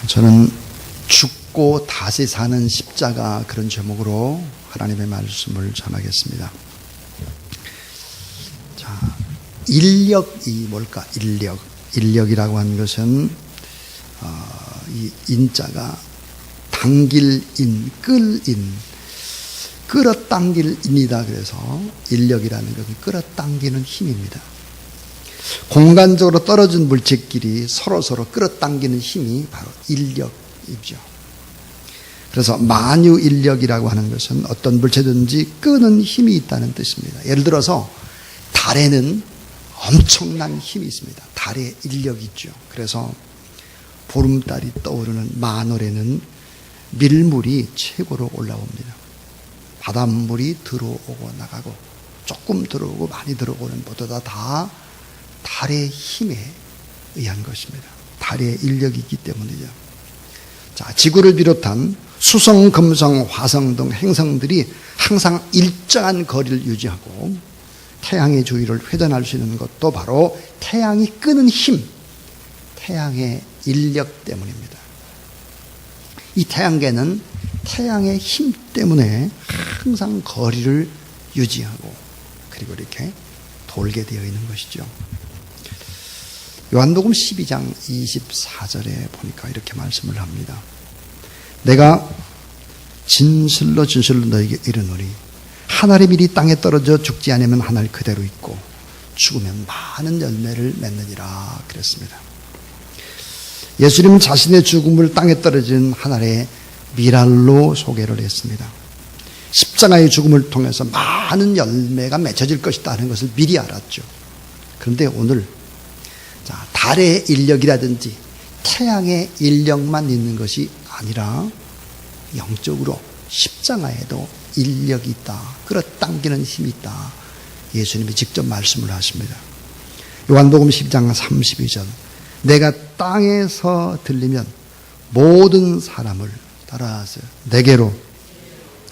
저는 죽고 다시 사는 십자가, 그런 제목으로 하나님의 말씀을 전하겠습니다. 자, 인력이 뭘까? 인력이라고 하는 것은 이 인자가 당길 인, 끌 인, 끌어당길 인이다. 그래서 인력이라는 것은 끌어당기는 힘입니다. 공간적으로 떨어진 물체끼리 서로 끌어당기는 힘이 바로 인력이죠. 그래서 만유인력이라고 하는 것은 어떤 물체든지 끄는 힘이 있다는 뜻입니다. 예를 들어서 달에는 엄청난 힘이 있습니다. 달에 인력이 있죠. 그래서 보름달이 떠오르는 만월에는 밀물이 최고로 올라옵니다. 바닷물이 들어오고 나가고, 조금 들어오고 많이 들어오는 모두 다 달의 힘에 의한 것입니다. 달의 인력이 있기 때문이죠. 자, 지구를 비롯한 수성, 금성, 화성 등 행성들이 항상 일정한 거리를 유지하고 태양의 주위를 회전할 수 있는 것도 바로 태양이 끄는 힘, 태양의 인력 때문입니다. 이 태양계는 태양의 힘 때문에 항상 거리를 유지하고 그리고 이렇게 돌게 되어 있는 것이죠. 요한복음 12장 24절에 보니까 이렇게 말씀을 합니다. 내가 진실로 너에게 이르노니 하늘의 밀이 땅에 떨어져 죽지 않으면 하늘 그대로 있고 죽으면 많은 열매를 맺느니라 그랬습니다. 예수님은 자신의 죽음을 땅에 떨어진 하늘의 밀알로 소개를 했습니다. 십자가의 죽음을 통해서 많은 열매가 맺혀질 것이다 하는 것을 미리 알았죠. 그런데 오늘 달의 인력이라든지 태양의 인력만 있는 것이 아니라 영적으로 십자가에도 인력이 있다, 끌어당기는 힘이 있다, 예수님이 직접 말씀을 하십니다. 요한복음 10장 32절, 내가 땅에서 들리면 모든 사람을 따라서 내게로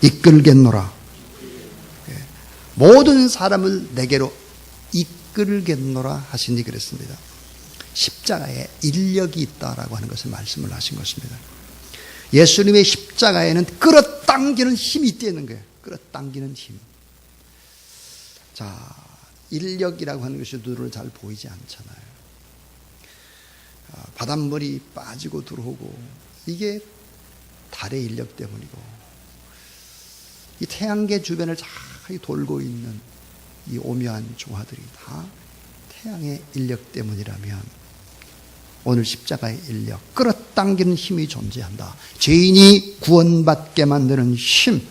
이끌겠노라. 모든 사람을 내게로 이끌겠노라 하시니 그랬습니다. 십자가에 인력이 있다라고 하는 것을 말씀을 하신 것입니다. 예수님의 십자가에는 끌어당기는 힘이 있다는 거예요. 끌어당기는 힘. 자, 인력이라고 하는 것이 눈으로 잘 보이지 않잖아요. 바닷물이 빠지고 들어오고 이게 달의 인력 때문이고, 이 태양계 주변을 잘 돌고 있는 이 오묘한 조화들이 다 태양의 인력 때문이라면 오늘 십자가의 인력, 끌어당기는 힘이 존재한다. 죄인이 구원받게 만드는 힘.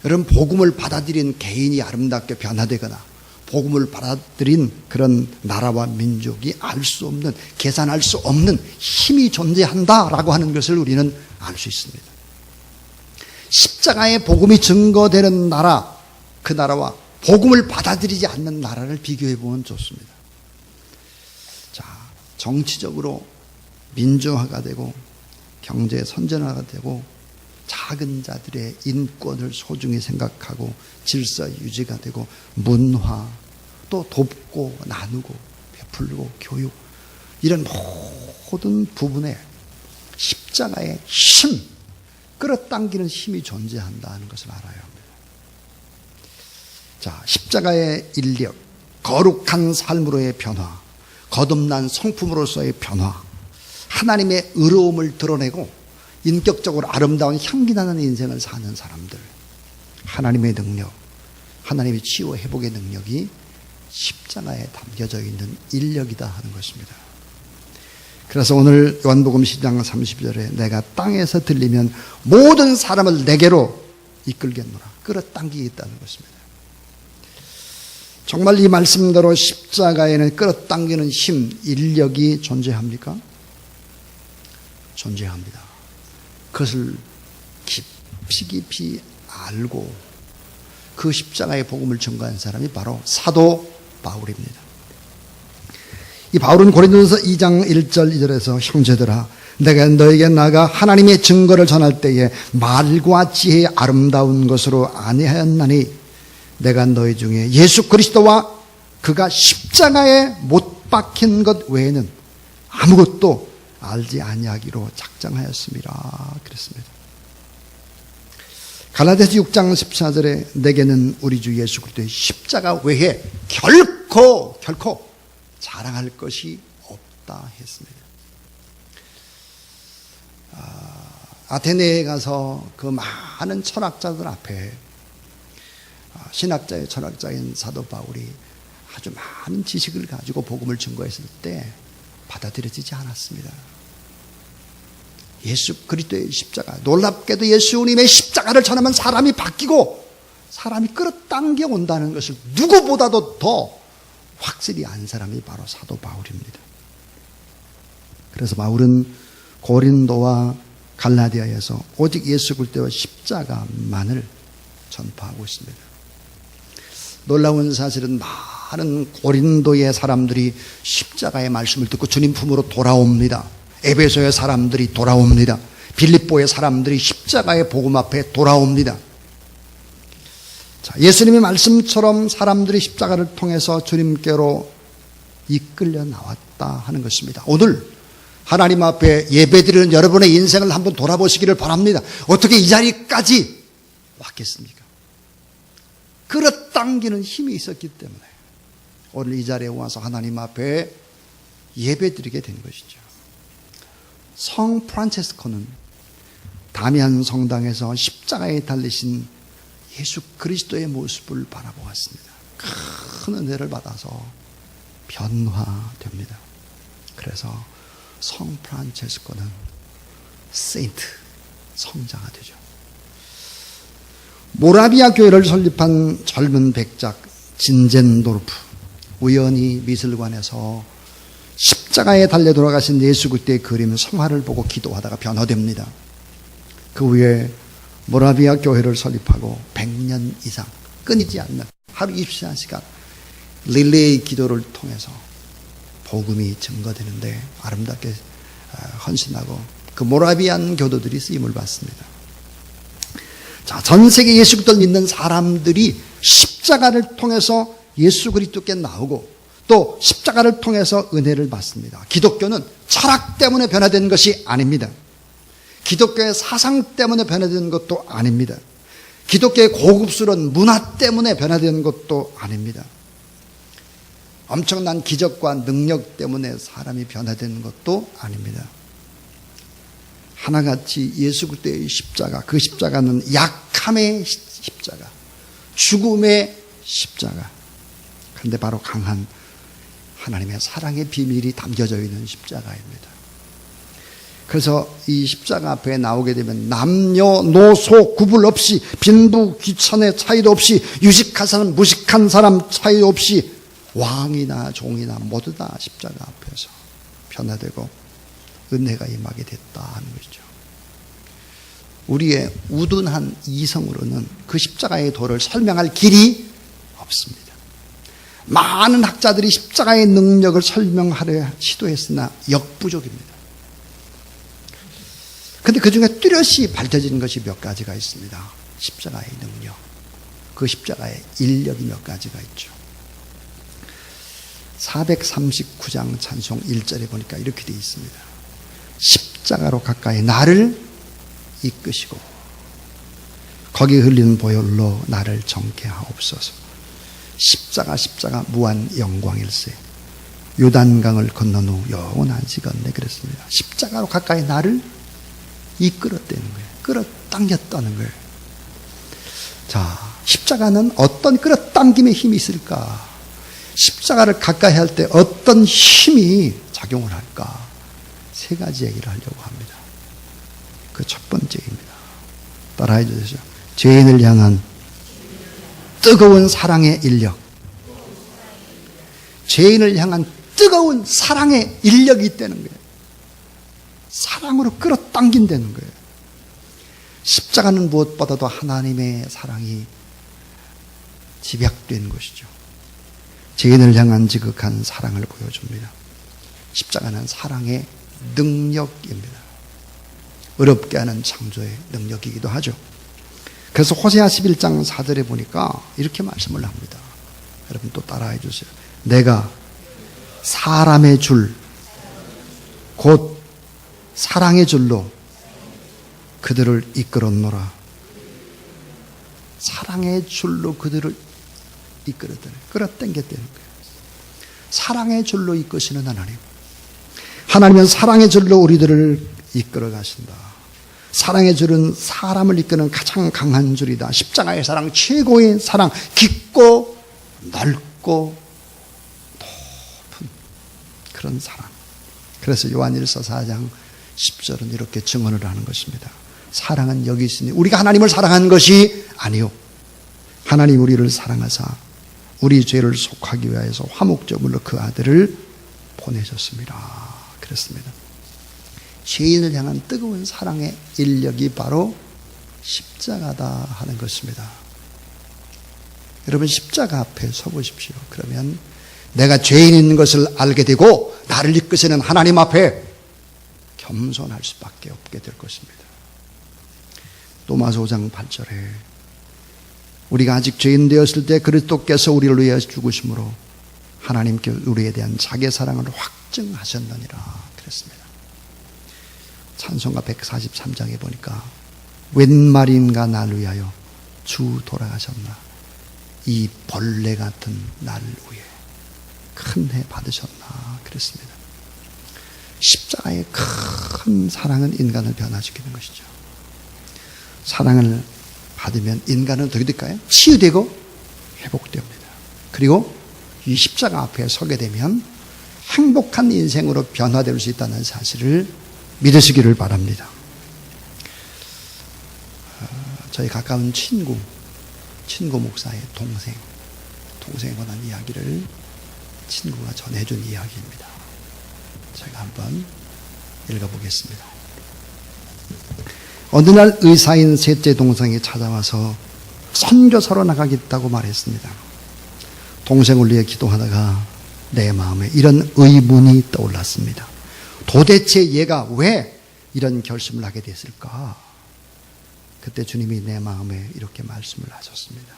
여러분, 복음을 받아들인 개인이 아름답게 변화되거나 복음을 받아들인 그런 나라와 민족이 알 수 없는, 계산할 수 없는 힘이 존재한다라고 하는 것을 우리는 알 수 있습니다. 십자가의 복음이 증거되는 나라, 그 나라와 복음을 받아들이지 않는 나라를 비교해 보면 좋습니다. 자, 정치적으로 민주화가 되고 경제 선진화가 되고 작은 자들의 인권을 소중히 생각하고 질서 유지가 되고 문화, 또 돕고 나누고 베풀고 교육, 이런 모든 부분에 십자가의 힘, 끌어당기는 힘이 존재한다는 것을 알아야 합니다. 자, 십자가의 인력, 거룩한 삶으로의 변화, 거듭난 성품으로서의 변화, 하나님의 의로움을 드러내고 인격적으로 아름다운 향기나는 인생을 사는 사람들, 하나님의 능력, 하나님의 치유 회복의 능력이 십자가에 담겨져 있는 인력이다 하는 것입니다. 그래서 오늘 요한복음 10장 30절에 내가 땅에서 들리면 모든 사람을 내게로 이끌겠노라, 끌어당기겠다는 것입니다. 정말 이 말씀대로 십자가에는 끌어당기는 힘, 인력이 존재합니까? 존재합니다. 그것을 깊이 알고 그 십자가의 복음을 전가한 사람이 바로 사도 바울입니다. 이 바울은 고린도전서 2장 1절 2절에서 형제들아, 내가 너에게 나아가 하나님의 증거를 전할 때에 말과 지혜의 아름다운 것으로 아니하였나니 내가 너희 중에 예수 그리스도와 그가 십자가에 못 박힌 것 외에는 아무것도 알지 아니하기로 작정하였습니다. 그랬습니다. 갈라디아서 6장 14절에 내게는 우리 주 예수 그리스도의 십자가 외에 결코 자랑할 것이 없다 했습니다. 아테네에 가서 그 많은 철학자들 앞에 신학자의 철학자인 사도 바울이 아주 많은 지식을 가지고 복음을 증거했을 때 받아들여지지 않았습니다. 예수 그리스도의 십자가, 놀랍게도 예수님의 십자가를 전하면 사람이 바뀌고 사람이 끌어당겨 온다는 것을 누구보다도 더 확실히 안 사람이 바로 사도 바울입니다. 그래서 바울은 고린도와 갈라디아에서 오직 예수 그리스도의 십자가만을 전파하고 있습니다. 놀라운 사실은 많은 고린도의 사람들이 십자가의 말씀을 듣고 주님 품으로 돌아옵니다. 에베소의 사람들이 돌아옵니다. 빌립보의 사람들이 십자가의 복음 앞에 돌아옵니다. 자, 예수님의 말씀처럼 사람들이 십자가를 통해서 주님께로 이끌려 나왔다 하는 것입니다. 오늘 하나님 앞에 예배드리는 여러분의 인생을 한번 돌아보시기를 바랍니다. 어떻게 이 자리까지 왔겠습니까? 끌어당기는 힘이 있었기 때문에 오늘 이 자리에 와서 하나님 앞에 예배드리게 된 것이죠. 성 프란체스코는 다미안 성당에서 십자가에 달리신 예수 그리스도의 모습을 바라보았습니다. 큰 은혜를 받아서 변화됩니다. 그래서 성 프란체스코는 세인트, 성자가 되죠. 모라비아 교회를 설립한 젊은 백작 진젠도르프, 우연히 미술관에서 십자가에 달려 돌아가신 예수 그리스도의 그림 성화를 보고 기도하다가 변화됩니다. 그 후에 모라비아 교회를 설립하고 100년 이상 끊이지 않는 하루 24시간 릴레이 기도를 통해서 복음이 증거되는데 아름답게 헌신하고 그 모라비안 교도들이 쓰임을 받습니다. 자, 전 세계 예수 그리스도를 믿는 사람들이 십자가를 통해서 예수 그리스도께 나오고 또 십자가를 통해서 은혜를 받습니다. 기독교는 철학 때문에 변화된 것이 아닙니다. 기독교의 사상 때문에 변화된 것도 아닙니다. 기독교의 고급스러운 문화 때문에 변화된 것도 아닙니다. 엄청난 기적과 능력 때문에 사람이 변화된 것도 아닙니다. 하나같이 예수 그리스도의 십자가, 그 십자가는 약함의 십자가, 죽음의 십자가. 그런데 바로 강한 하나님의 사랑의 비밀이 담겨져 있는 십자가입니다. 그래서 이 십자가 앞에 나오게 되면 남녀노소 구분 없이 빈부 귀천의 차이도 없이 유식한 사람 무식한 사람 차이 없이 왕이나 종이나 모두 다 십자가 앞에서 변화되고 은혜가 임하게 됐다 하는 것이죠. 우리의 우둔한 이성으로는 그 십자가의 도를 설명할 길이 없습니다. 많은 학자들이 십자가의 능력을 설명하려 시도했으나 역부족입니다. 그런데 그 중에 뚜렷이 밝혀지는 것이 몇 가지가 있습니다. 십자가의 능력, 그 십자가의 인력이 몇 가지가 있죠. 439장 찬송 1절에 보니까 이렇게 되어 있습니다. 십자가로 가까이 나를 이끄시고 거기 흘리는 보혈로 나를 정케 하옵소서. 십자가 무한 영광일세. 요단강을 건넌 후 영원한 시건네 그랬습니다. 십자가로 가까이 나를 이끌었다는 거예요. 끌어당겼다는 거예요. 자, 십자가는 어떤 끌어당김의 힘이 있을까? 십자가를 가까이 할 때 어떤 힘이 작용을 할까? 세 가지 얘기를 하려고 합니다. 그 첫 번째입니다. 따라해 주세요. 죄인을 향한 뜨거운 사랑의 인력. 죄인을 향한 뜨거운 사랑의 인력이 있다는 거예요. 사랑으로 끌어당긴다는 거예요. 십자가는 무엇보다도 하나님의 사랑이 집약된 것이죠. 죄인을 향한 지극한 사랑을 보여줍니다. 십자가는 사랑의 능력입니다. 어렵게 하는 창조의 능력이기도 하죠. 그래서 호세아 11장 4절에 보니까 이렇게 말씀을 합니다. 여러분 또 따라해 주세요. 내가 사람의 줄 곧 사랑의 줄로 그들을 이끌었노라. 사랑의 줄로 그들을 끌어당겼다는 거예요. 사랑의 줄로 이끄시는 하나님. 하나님은 사랑의 줄로 우리들을 이끌어 가신다. 사랑의 줄은 사람을 이끄는 가장 강한 줄이다. 십자가의 사랑, 최고의 사랑, 깊고 넓고 높은 그런 사랑. 그래서 요한일서 4장 10절은 이렇게 증언을 하는 것입니다. 사랑은 여기 있으니 우리가 하나님을 사랑한 것이 아니요, 하나님 우리를 사랑하사 우리 죄를 속하기 위하여서 화목제물로 그 아들을 보내셨습니다. 그랬습니다. 죄인을 향한 뜨거운 사랑의 인력이 바로 십자가다 하는 것입니다. 여러분, 십자가 앞에 서 보십시오. 그러면 내가 죄인인 것을 알게 되고 나를 이끄시는 하나님 앞에 겸손할 수밖에 없게 될 것입니다. 로마서 5장 8절에 우리가 아직 죄인 되었을 때 그리스도께서 우리를 위하여 죽으심으로 하나님께 우리에 대한 자기의 사랑을 확증하셨느니라 그랬습니다. 찬송가 143장에 보니까 웬 말인가 날 위하여 주 돌아가셨나, 이 벌레 같은 날 위해 큰 해 받으셨나 그랬습니다. 십자가의 큰 사랑은 인간을 변화시키는 것이죠. 사랑을 받으면 인간은 어떻게 될까요? 치유되고 회복됩니다. 그리고 이 십자가 앞에 서게 되면 행복한 인생으로 변화될 수 있다는 사실을 믿으시기를 바랍니다. 저희 가까운 친구 목사의 동생에 관한 이야기를 친구가 전해준 이야기입니다. 제가 한번 읽어보겠습니다. 어느 날 의사인 셋째 동생이 찾아와서 선교사로 나가겠다고 말했습니다. 동생을 위해 기도하다가 내 마음에 이런 의문이 떠올랐습니다. 도대체 얘가 왜 이런 결심을 하게 됐을까? 그때 주님이 내 마음에 이렇게 말씀을 하셨습니다.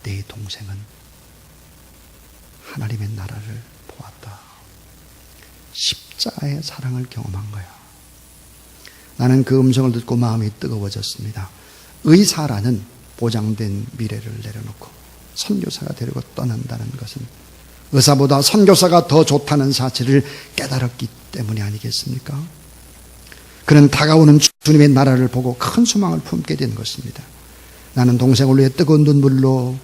내 동생은 하나님의 나라를 보았다. 십자가의 사랑을 경험한 거야. 나는 그 음성을 듣고 마음이 뜨거워졌습니다. 의사라는 보장된 미래를 내려놓고 선교사가 되려고 떠난다는 것은 의사보다 선교사가 더 좋다는 사실을 깨달았기 때문이 아니겠습니까? 그는 다가오는 주님의 나라를 보고 큰 소망을 품게 된 것입니다. 나는 동생을 위해 뜨거운 눈물로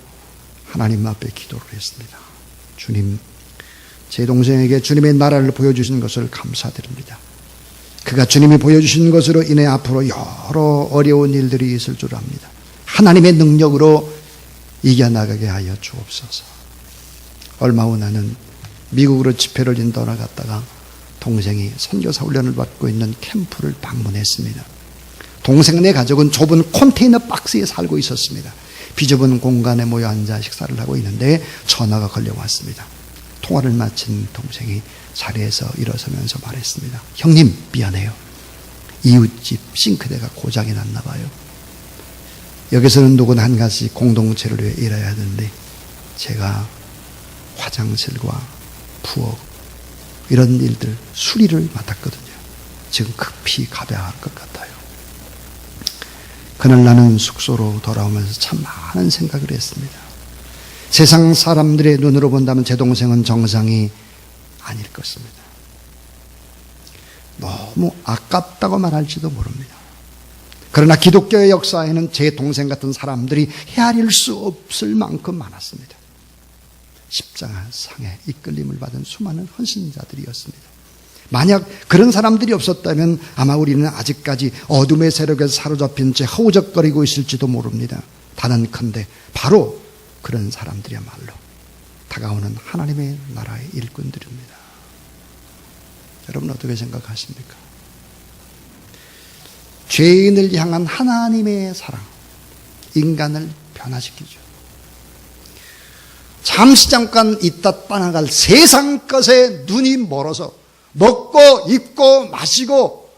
하나님 앞에 기도를 했습니다. 주님, 제 동생에게 주님의 나라를 보여주신 것을 감사드립니다. 그가 주님이 보여주신 것으로 인해 앞으로 여러 어려운 일들이 있을 줄 압니다. 하나님의 능력으로 이겨나가게 하여 주옵소서. 얼마 후 나는 미국으로 집회를 인도하러 나갔다가 동생이 선교사 훈련을 받고 있는 캠프를 방문했습니다. 동생네 가족은 좁은 컨테이너 박스에 살고 있었습니다. 비좁은 공간에 모여 앉아 식사를 하고 있는데 전화가 걸려왔습니다. 통화를 마친 동생이 자리에서 일어서면서 말했습니다. 형님, 미안해요. 이웃집 싱크대가 고장이 났나 봐요. 여기서는 누구나 한 가지 공동체를 위해 일해야 하는데 제가 화장실과 부엌 이런 일들 수리를 맡았거든요. 지금 급히 가봐야 할 것 같아요. 그날 나는 숙소로 돌아오면서 참 많은 생각을 했습니다. 세상 사람들의 눈으로 본다면 제 동생은 정상이 아닐 것입니다. 너무 아깝다고 말할지도 모릅니다. 그러나 기독교의 역사에는 제 동생 같은 사람들이 헤아릴 수 없을 만큼 많았습니다. 십자가 상에 이끌림을 받은 수많은 헌신자들이었습니다. 만약 그런 사람들이 없었다면 아마 우리는 아직까지 어둠의 세력에 사로잡힌 채 허우적거리고 있을지도 모릅니다. 단언컨대 바로 그런 사람들이야말로 다가오는 하나님의 나라의 일꾼들입니다. 여러분 어떻게 생각하십니까? 죄인을 향한 하나님의 사랑, 인간을 변화시키죠. 잠시 잠깐 있다 떠나갈 세상 것에 눈이 멀어서 먹고 입고 마시고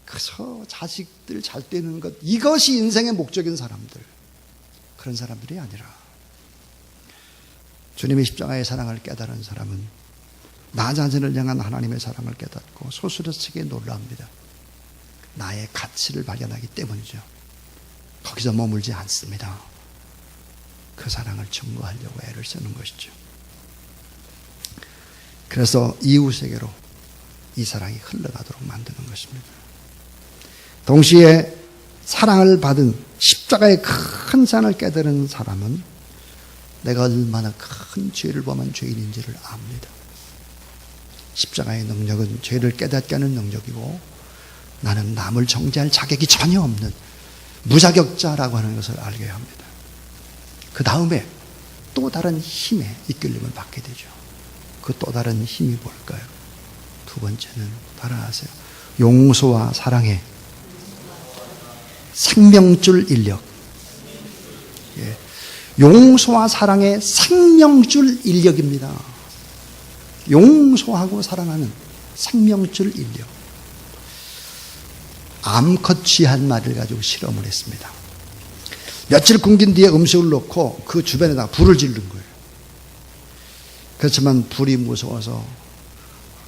그저 자식들 잘 되는 것, 이것이 인생의 목적인 사람들, 그런 사람들이 아니라 주님의 십자가의 사랑을 깨달은 사람은 나 자신을 향한 하나님의 사랑을 깨닫고 소스러치게 놀랍니다. 나의 가치를 발견하기 때문이죠. 거기서 머물지 않습니다. 그 사랑을 증거하려고 애를 쓰는 것이죠. 그래서 이웃에게로 이 사랑이 흘러가도록 만드는 것입니다. 동시에 사랑을 받은 십자가의 큰 산을 깨달은 사람은 내가 얼마나 큰 죄를 범한 죄인인지를 압니다. 십자가의 능력은 죄를 깨닫게 하는 능력이고 나는 남을 정죄할 자격이 전혀 없는 무자격자라고 하는 것을 알게 합니다. 그 다음에 또 다른 힘의 이끌림을 받게 되죠. 그 또 다른 힘이 뭘까요? 두 번째는 따라하세요. 용서와 사랑의 생명줄 인력. 예. 용서와 사랑의 생명줄 인력입니다. 용서하고 사랑하는 생명줄 인력. 암컷 쥐한 마리를 가지고 실험을 했습니다. 며칠 굶긴 뒤에 음식을 넣고 그 주변에다가 불을 지른 거예요. 그렇지만 불이 무서워서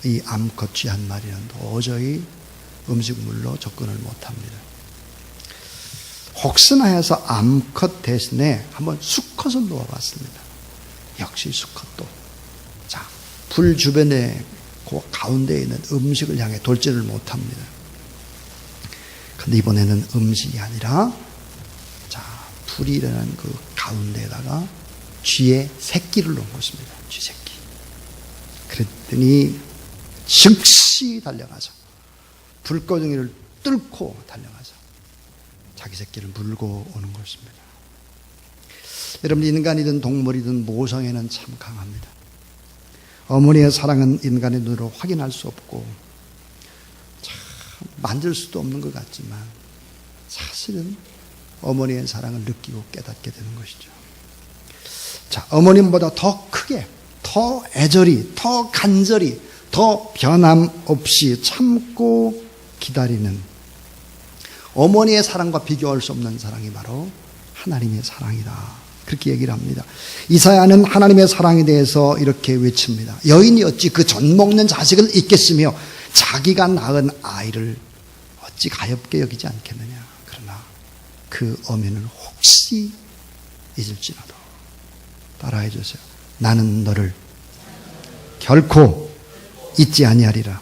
이 암컷 쥐한 마리는 도저히 음식물로 접근을 못합니다. 혹시나 해서 암컷 대신에 한번 수컷을 놓아봤습니다. 역시 수컷도 자, 불 주변에 그 가운데에 있는 음식을 향해 돌진을 못합니다. 근데 이번에는 음식이 아니라 자, 불이 일어난 그 가운데에다가 쥐의 새끼를 놓은 것입니다. 쥐 새끼. 그랬더니 즉시 달려가서 불거둥이를 뚫고 달려가서 자기 새끼를 물고 오는 것입니다. 여러분, 인간이든 동물이든 모성애는 참 강합니다. 어머니의 사랑은 인간의 눈으로 확인할 수 없고 참 만질 수도 없는 것 같지만 사실은 어머니의 사랑을 느끼고 깨닫게 되는 것이죠. 자, 어머님보다 더 크게, 더 애절히, 더 간절히, 더 변함없이 참고 기다리는 어머니의 사랑과 비교할 수 없는 사랑이 바로 하나님의 사랑이다. 그렇게 얘기를 합니다. 이사야는 하나님의 사랑에 대해서 이렇게 외칩니다. 여인이 어찌 그 젖 먹는 자식을 잊겠으며 자기가 낳은 아이를 어찌 가엾게 여기지 않겠느냐. 그러나 그 어미는 혹시 잊을지라도 따라해 주세요. 나는 너를 결코 잊지 아니하리라.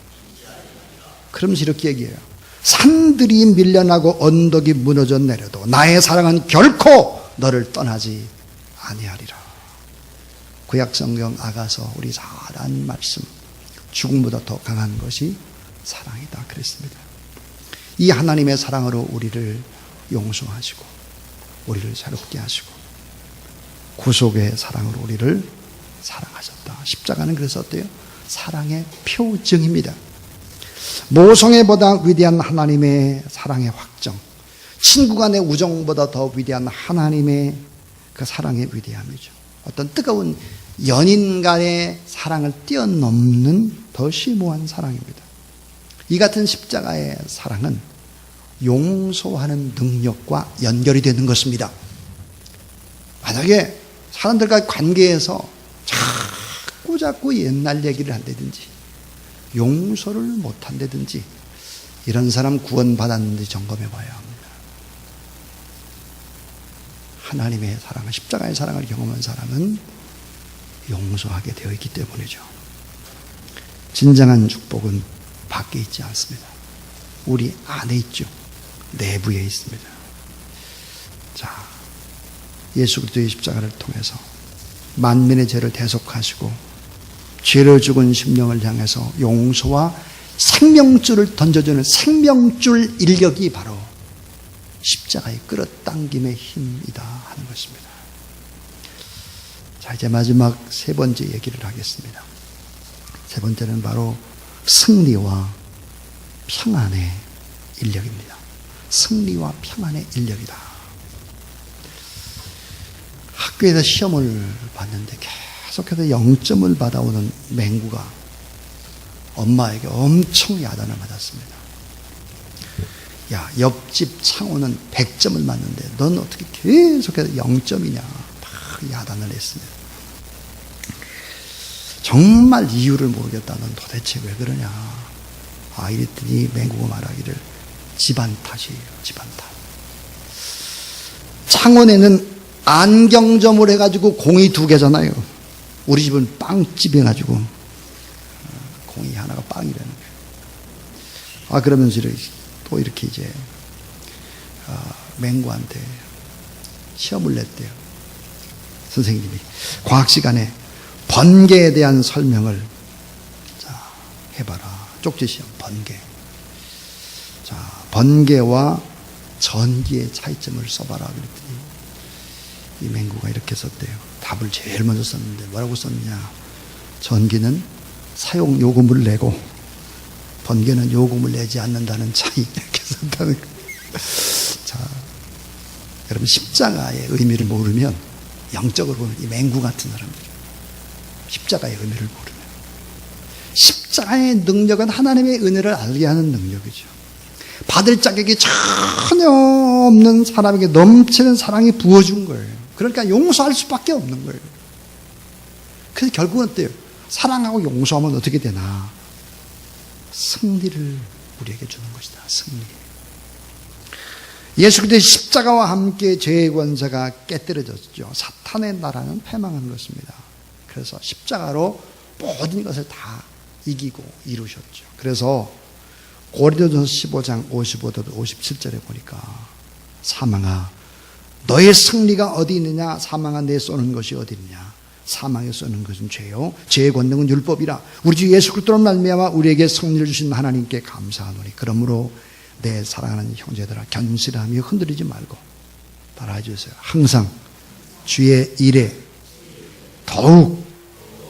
그러면서 이렇게 얘기해요. 산들이 밀려나고 언덕이 무너져 내려도 나의 사랑은 결코 너를 떠나지 아니하리라. 구약성경 아가서 우리 잘 아는 말씀. 죽음보다 더 강한 것이 사랑이다 그랬습니다. 이 하나님의 사랑으로 우리를 용서하시고 우리를 새롭게 하시고 구속의 사랑으로 우리를 사랑하셨다. 십자가는 그래서 어때요? 사랑의 표징입니다. 모성애보다 위대한 하나님의 사랑의 확정, 친구 간의 우정보다 더 위대한 하나님의 그 사랑의 위대함이죠. 어떤 뜨거운 연인 간의 사랑을 뛰어넘는 더 심오한 사랑입니다. 이 같은 십자가의 사랑은 용서하는 능력과 연결이 되는 것입니다. 만약에 사람들과 관계에서 자꾸 옛날 얘기를 한다든지 용서를 못한다든지 이런 사람 구원받았는지 점검해 봐야 합니다. 하나님의 사랑, 십자가의 사랑을 경험한 사람은 용서하게 되어 있기 때문이죠. 진정한 축복은 밖에 있지 않습니다. 우리 안에 있죠. 내부에 있습니다. 자, 예수 그리스도의 십자가를 통해서 만민의 죄를 대속하시고 죄를 죽은 심령을 향해서 용서와 생명줄을 던져주는 생명줄 인력이 바로 십자가의 끌어당김의 힘이다 하는 것입니다. 자, 이제 마지막 세 번째 얘기를 하겠습니다. 세 번째는 바로 승리와 평안의 인력입니다. 승리와 평안의 인력이다. 학교에서 시험을 봤는데 계속해서 0점을 받아오는 맹구가 엄마에게 엄청 야단을 맞았습니다. 야, 옆집 창호는 100점을 맞는데 넌 어떻게 계속해서 0점이냐 막 야단을 했습니다. 정말 이유를 모르겠다. 넌 도대체 왜 그러냐. 아, 이랬더니 맹구가 말하기를 집안 탓이에요. 집안 탓. 창원에는 안경점을 해가지고 공이 2개잖아요. 우리 집은 빵집 해가지고 공이 하나가 빵이라는 거예요. 그러면서 또 이렇게 이제 맹구한테 시험을 냈대요. 선생님이 과학 시간에 번개에 대한 설명을 해봐라. 쪽지 시험 번개. 자, 번개와 전기의 차이점을 써봐라 그랬더니 이 맹구가 이렇게 썼대요. 답을 제일 먼저 썼는데 뭐라고 썼느냐? 전기는 사용 요금을 내고 번개는 요금을 내지 않는다는 차이, 이렇게 썼다는 거예요. 자, 여러분 십자가의 의미를 모르면 영적으로 보면 이 맹구 같은 사람들 십자가의 의미를 모르면 십자가의 능력은 하나님의 은혜를 알게 하는 능력이죠. 받을 자격이 전혀 없는 사람에게 넘치는 사랑이 부어준 거예요. 그러니까 용서할 수밖에 없는 거예요. 그래서 결국은 어때요? 사랑하고 용서하면 어떻게 되나? 승리를 우리에게 주는 것이다. 승리. 예수 그리스도의 십자가와 함께 죄의 권세가 깨뜨려졌죠. 사탄의 나라는 패망한 것입니다. 그래서 십자가로 모든 것을 다 이기고 이루셨죠. 그래서 고린도전서 15장 55절 57절에 보니까 사망아 너의 승리가 어디 있느냐? 사망아 내 쏘는 것이 어디 있느냐? 사망에 쏘는 것은 죄요 죄의 권능은 율법이라. 우리 주 예수 그리스도로 말미암아 우리에게 승리를 주신 하나님께 감사하노니 그러므로 내 사랑하는 형제들아 견실하며 흔들리지 말고 따라해 주세요. 항상 주의 일에 더욱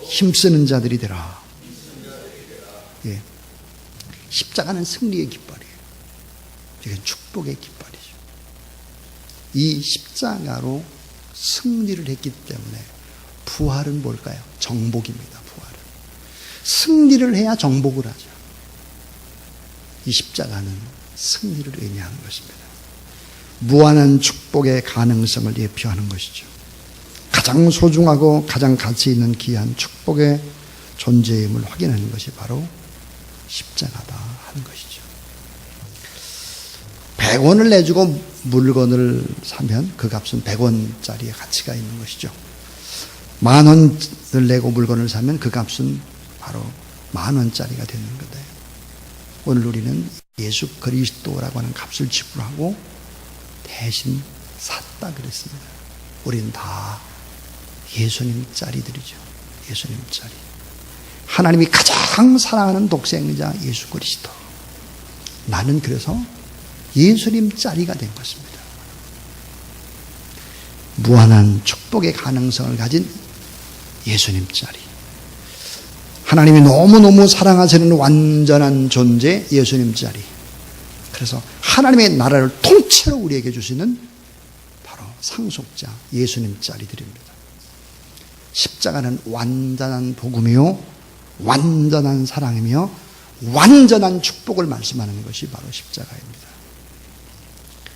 힘쓰는 자들이 되라. 예. 십자가는 승리의 깃발이에요. 이건 축복의 깃발이죠. 이 십자가로 승리를 했기 때문에 부활은 뭘까요? 정복입니다. 부활은. 승리를 해야 정복을 하죠. 이 십자가는 승리를 의미하는 것입니다. 무한한 축복의 가능성을 예표하는 것이죠. 가장 소중하고 가장 가치 있는 귀한 축복의 존재임을 확인하는 것이 바로 십자가다 하는 것이죠. 100원을 내주고 물건을 사면 그 값은 100원짜리의 가치가 있는 것이죠. 10,000원을 내고 물건을 사면 그 값은 바로 10,000원짜리가 되는 거다. 오늘 우리는 예수 그리스도라고 하는 값을 지불하고 대신 샀다 그랬습니다. 우리는 다 예수님 짤이들이죠. 예수님 짤이. 하나님이 가장 사랑하는 독생자 예수 그리스도. 나는 그래서 예수님 짤이가 된 것입니다. 무한한 축복의 가능성을 가진 예수님 짤이. 하나님이 너무너무 사랑하시는 완전한 존재 예수님 짤이. 그래서 하나님의 나라를 통째로 우리에게 주시는 바로 상속자 예수님 짤이들입니다. 십자가는 완전한 복음이요 완전한 사랑이며 완전한 축복을 말씀하는 것이 바로 십자가입니다.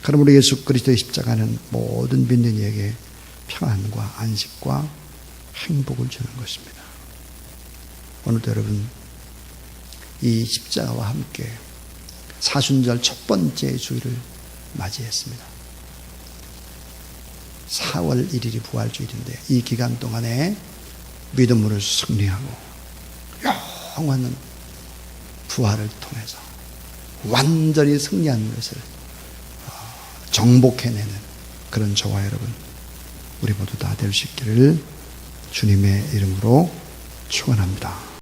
그러므로 예수 그리스도의 십자가는 모든 믿는 이에게 평안과 안식과 행복을 주는 것입니다. 오늘도 여러분 이 십자가와 함께 사순절 첫 번째 주일을 맞이했습니다. 4월 1일이 부활주일인데 이 기간 동안에 믿음으로 승리하고 영원한 부활을 통해서 완전히 승리하는 것을 정복해내는 그런 저와 여러분 우리 모두 다 될 수 있기를 주님의 이름으로 축원합니다.